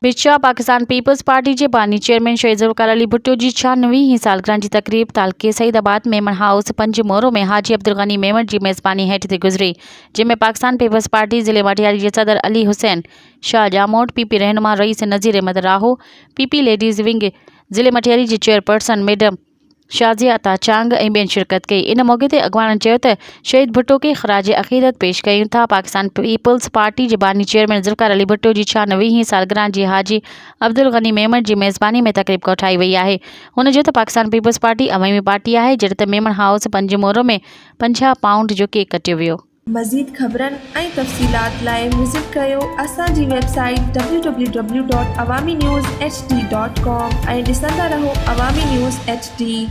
बिचा Pakistan peoples party के बानी चेयरमैन शहीद ज़ुल्फ़िकार अली भुट्टो की 96वीं सालगिरह की तकरीब तालके सईदाबाद मेमन हाउस पंज मोरो में हाजी अब्दुल गनी मेमन की मेज़बानी हेठ ते गुजरी, जिनमें पाकिस्तान पीपल्स पार्टी ज़िले मटियारी के सदर अली हुसैन शाह जामोट, पीपी रहनुमा रईस नज़ीर अहमद राहो, पीपी लेडीज़ विंग ज़िले मटियारी की चेयरपर्सन मैडम शाज़िया अता चांग ऐं ॿियनि शिरकत कई। इन मौके ते अॻवाननि चयो त शहीद भुट्टो के ख़राज अक़ीदत पेश कयूं था। पाकिस्तान पीपल्स पार्टी के बानी चेयरमैन ज़ुल्फ़िकार अली भुट्टो की 96वीं सालगिरह की हाजी अब्दुल गनी मेमन की मेज़बानी में तकरीब कोठाई वई आहे। हुन चयो त पाकिस्तान पीपल्स पार्टी अवामी पार्टी आहे, जॾहिं त मेमन हाउस पंज मोरो में 50 पाउंड जो केक कटियो वियो। मज़ीद ख़बरनि ऐं तफ़सीलात लाइ विज़िट कयो असांजी वेबसाइट www.awamiNewsHD.com ऐं ॾिसंदा रहो अवामी न्यूज़ HD।